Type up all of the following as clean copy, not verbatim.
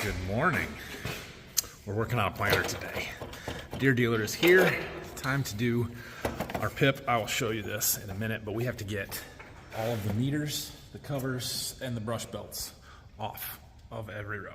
Good morning. We're working on a planter today. Deer dealer is here. Time to do our PIP. I will show you this in a minute, but we have to get all of the meters, the covers, and the brush belts off of every row.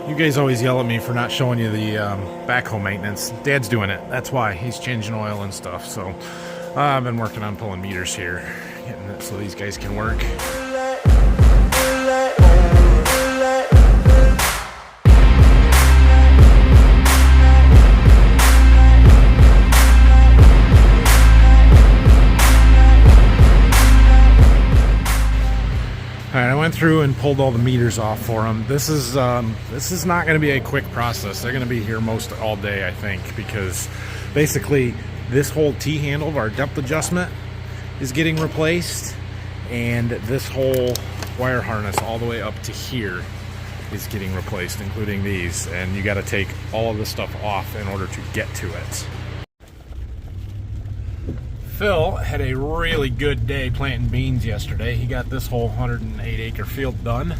You guys always yell at me for not showing you the backhoe maintenance. Dad's doing it. That's why. He's changing oil and stuff. So I've been working on pulling meters here, getting it so these guys can work. All right, I went through and pulled all the meters off for them. This is not going to be a quick process. They're going to be here most all day, I think, because basically this whole T-handle of our depth adjustment is getting replaced, and this whole wire harness all the way up to here is getting replaced, including these. And you got to take all of this stuff off in order to get to it. Phil had a really good day planting beans yesterday. He got this whole 108-acre field done,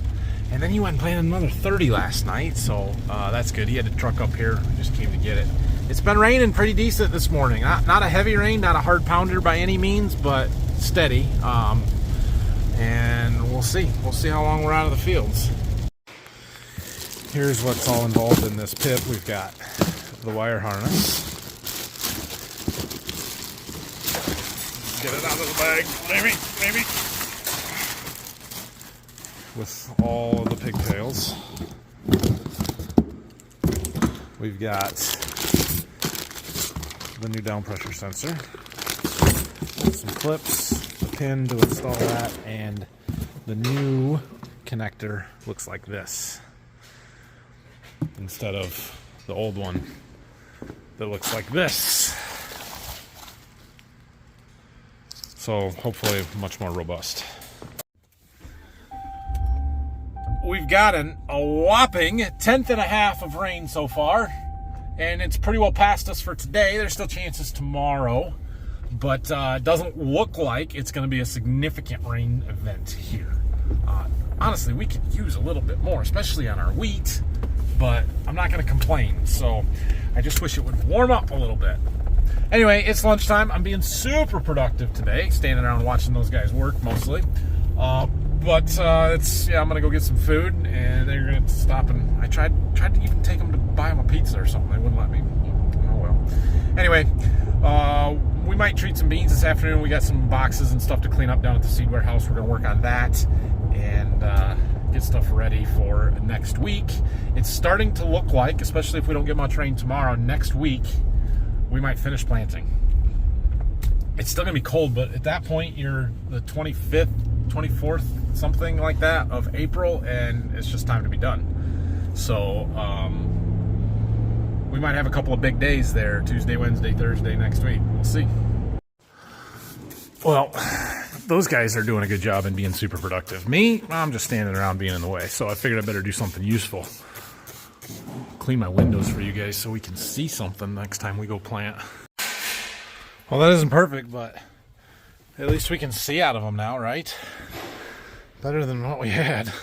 and then he went and planted another 30 last night, so that's good. He had to truck up here. We just came to get it. It's been raining pretty decent this morning. Not a heavy rain, not a hard pounder by any means, but steady. And we'll see. We'll see how long we're out of the fields. Here's what's all involved in this PIP. We've got the wire harness. Get it out of the bag, maybe. With all of the pigtails. We've got the new down pressure sensor. Some clips, a pin to install that, and the new connector looks like this. Instead of the old one that looks like this. So hopefully much more robust. We've gotten a whopping 1/10 of rain so far, and it's pretty well past us for today. There's still chances tomorrow, but it doesn't look like it's going to be a significant rain event here. Honestly, we could use a little bit more, especially on our wheat, but I'm not going to complain. So I just wish it would warm up a little bit. Anyway, it's lunchtime. I'm being super productive today, standing around watching those guys work mostly. I'm gonna go get some food, and they're gonna stop. And I tried to even take them to buy them a pizza or something. They wouldn't let me. Oh well. Anyway, we might treat some beans this afternoon. We got some boxes and stuff to clean up down at the seed warehouse. We're gonna work on that and get stuff ready for next week. It's starting to look like, especially if we don't get much rain tomorrow, next week we might finish planting. It's still gonna be cold, but at that point you're the 25th, 24th, something like that of April, and it's just time to be done. So we might have a couple of big days there, Tuesday, Wednesday, Thursday next week. We'll see. Well, those guys are doing a good job and being super productive. Me, I'm just standing around being in the way, so I figured I better do something useful. Clean my windows for you guys so we can see something next time we go plant. Well, that isn't perfect, but at least we can see out of them now, right? Better than what we had.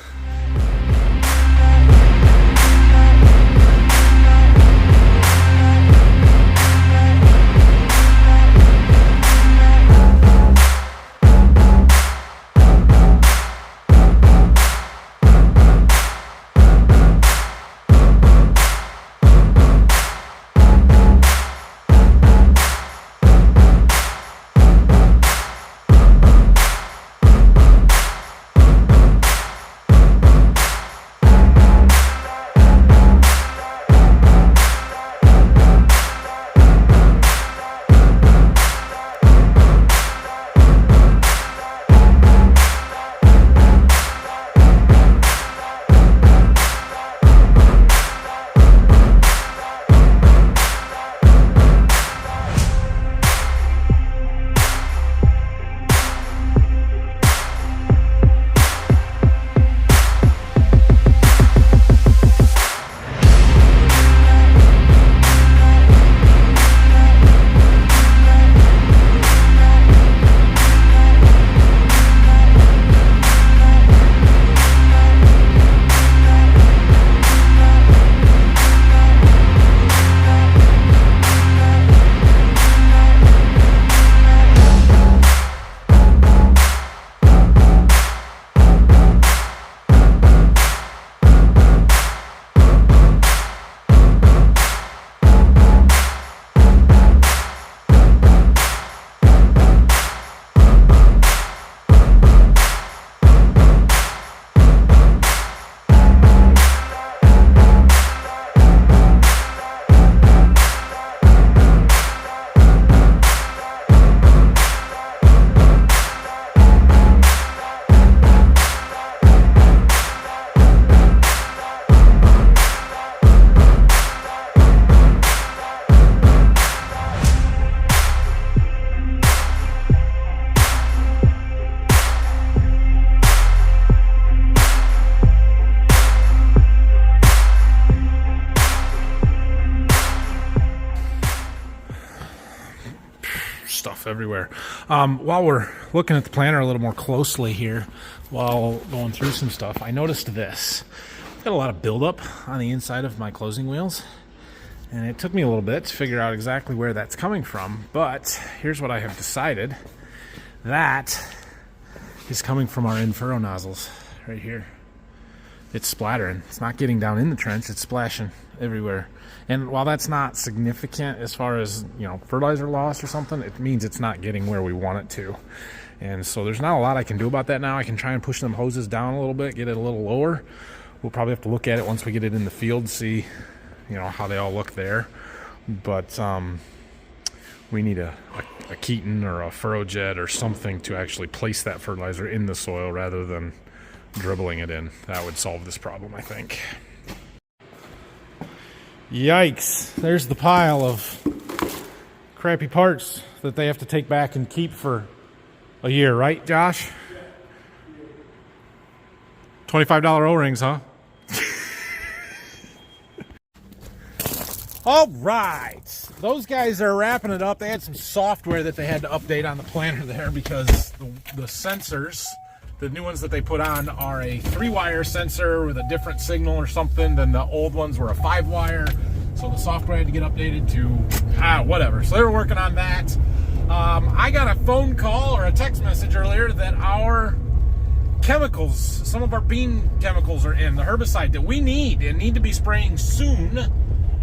everywhere. While we're looking at the planter a little more closely here, while going through some stuff, I noticed this. I've got a lot of buildup on the inside of my closing wheels, and it took me a little bit to figure out exactly where that's coming from, but here's what I have decided. That is coming from our in-furrow nozzles right here. It's splattering. It's not getting down in the trench, it's splashing everywhere. And while that's not significant as far as, fertilizer loss or something, it means it's not getting where we want it to. And so there's not a lot I can do about that now. I can try and push them hoses down a little bit, get it a little lower. We'll probably have to look at it once we get it in the field, see, how they all look there. But we need a Keaton or a furrow jet or something to actually place that fertilizer in the soil rather than dribbling it in. That would solve this problem, I think. Yikes. There's the pile of crappy parts that they have to take back and keep for a year, right, Josh? $25 O-rings, huh? All right. Those guys are wrapping it up. They had some software that they had to update on the planter there because the sensors, the new ones that they put on, are a 3-wire sensor with a different signal or something than the old ones were a 5-wire. So the software had to get updated to whatever. So they were working on that. I got a phone call or a text message earlier that our chemicals, some of our bean chemicals are in, the herbicide that we need and need to be spraying soon.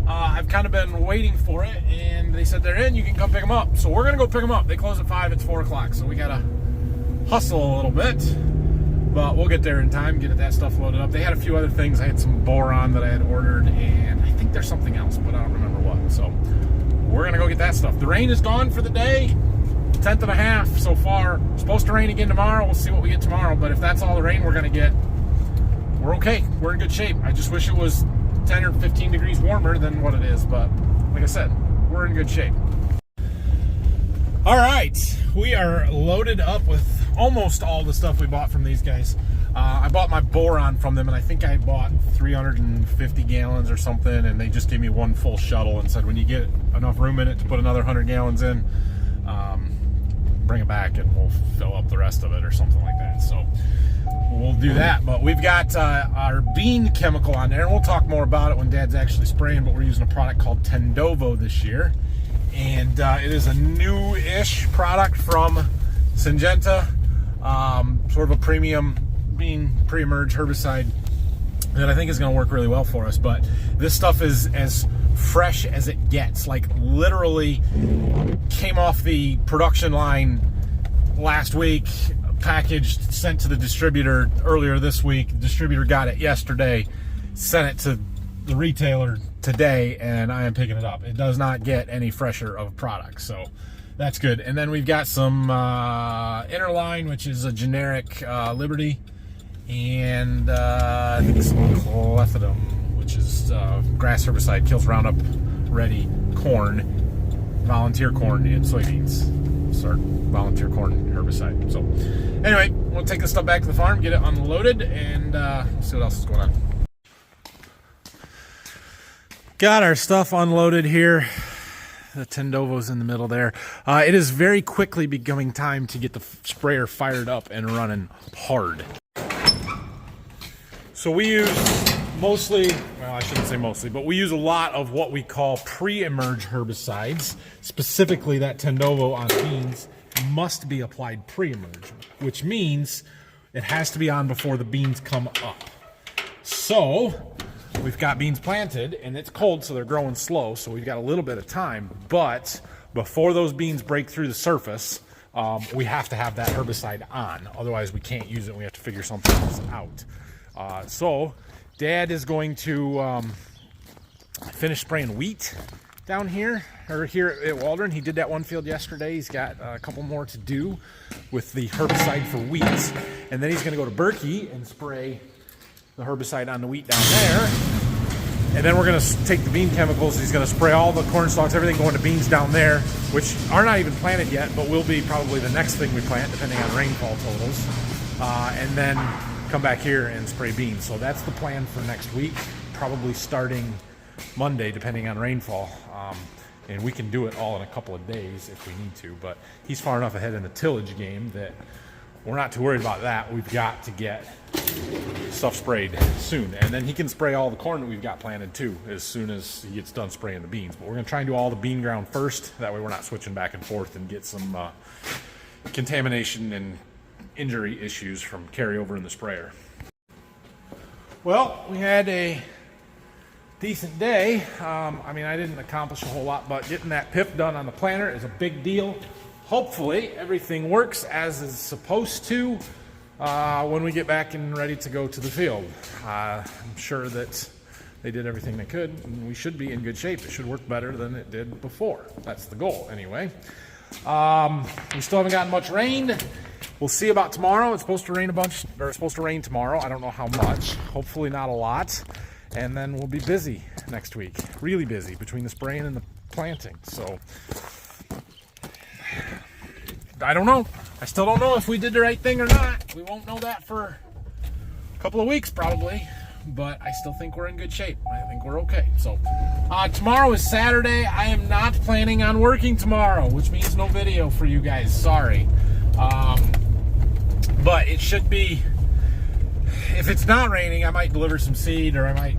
I've kind of been waiting for it, and they said they're in, you can come pick them up. So we're going to go pick them up. They close at 5, it's 4 o'clock, so we got to hustle a little bit. But we'll get there in time, get that stuff loaded up. They had a few other things. I had some boron that I had ordered, and I think there's something else, but I don't remember what. So we're going to go get that stuff. The rain is gone for the day. 10th and a half so far. Supposed to rain again tomorrow. We'll see what we get tomorrow, but if that's all the rain we're going to get, we're okay. We're in good shape. I just wish it was 10 or 15 degrees warmer than what it is, but like I said, we're in good shape. All right, we are loaded up with almost all the stuff we bought from these guys. I bought my boron from them, and I think I bought 350 gallons or something, and they just gave me one full shuttle and said when you get enough room in it to put another 100 gallons in, bring it back and we'll fill up the rest of it or something like that. So we'll do that. But we've got our bean chemical on there, and we'll talk more about it when Dad's actually spraying, but we're using a product called Tendovo this year. And it is a new-ish product from Syngenta, sort of a premium bean pre-emerge herbicide that I think is going to work really well for us. But this stuff is as fresh as it gets. Like, literally came off the production line last week, packaged, sent to the distributor earlier this week. The distributor got it yesterday, sent it to the retailer today, and I am picking it up. It does not get any fresher of a product, so that's good. And then we've got some Interline, which is a generic Liberty, and I think some Clethodim, which is grass herbicide, kills Roundup Ready corn, volunteer corn, and soybeans. Start volunteer corn herbicide. So anyway, we'll take this stuff back to the farm, get it unloaded, and see what else is going on. Got our stuff unloaded here. The Tendovo's in the middle there. It is very quickly becoming time to get the sprayer fired up and running hard. So we use mostly, well, I shouldn't say mostly, but we use a lot of what we call pre-emerge herbicides. Specifically, that Tendovo on beans must be applied pre-emerge, which means it has to be on before the beans come up. So we've got beans planted, and it's cold, so they're growing slow, so we've got a little bit of time. But before those beans break through the surface, we have to have that herbicide on. Otherwise, we can't use it, and we have to figure something else out. So Dad is going to finish spraying wheat down here, or here at Waldron. He did that one field yesterday. He's got a couple more to do with the herbicide for wheat. And then he's going to go to Berkey and spray the herbicide on the wheat down there. And then we're going to take the bean chemicals. He's going to spray all the corn stalks, everything going to beans down there, which are not even planted yet, but will be probably the next thing we plant, depending on rainfall totals. And then come back here and spray beans. So that's the plan for next week, probably starting Monday, depending on rainfall. and we can do it all in a couple of days if we need to, but he's far enough ahead in the tillage game that we're not too worried about that. We've got to get stuff sprayed soon, and then he can spray all the corn that we've got planted too as soon as he gets done spraying the beans. But we're going to try and do all the bean ground first. That way we're not switching back and forth and get some contamination and injury issues from carryover in the sprayer. Well, we had a decent day. I mean, I didn't accomplish a whole lot, but getting that PIP done on the planter is a big deal. Hopefully everything works as it's supposed to when we get back and ready to go to the field. I'm sure that they did everything they could, and we should be in good shape. It should work better than it did before. That's the goal anyway. We still haven't gotten much rain. We'll see about tomorrow. It's supposed to rain a bunch, or it's supposed to rain tomorrow. I don't know how much. Hopefully not a lot. And then we'll be busy next week. Really busy between the spraying and the planting. So I don't know. I still don't know if we did the right thing or not. We won't know that for a couple of weeks probably, but I still think we're in good shape. I think we're okay. So tomorrow is Saturday. I am not planning on working tomorrow, which means no video for you guys. Sorry. But it should be, if it's not raining, I might deliver some seed or I might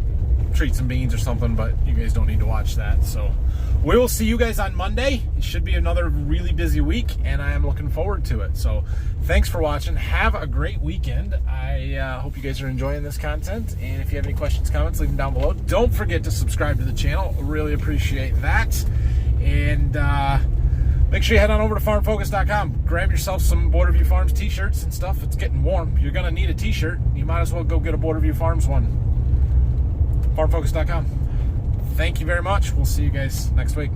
treat some beans or something, but you guys don't need to watch that. So we will see you guys on Monday. It should be another really busy week, and I am looking forward to it. So thanks for watching. Have a great weekend. I hope you guys are enjoying this content, and if you have any questions, comments, leave them down below. Don't forget to subscribe to the channel. Really appreciate that. And make sure you head on over to farmfocus.com. Grab yourself some Border View Farms t-shirts and stuff. It's getting warm. You're going to need a t-shirt. You might as well go get a Border View Farms one. Farmfocus.com. Thank you very much. We'll see you guys next week.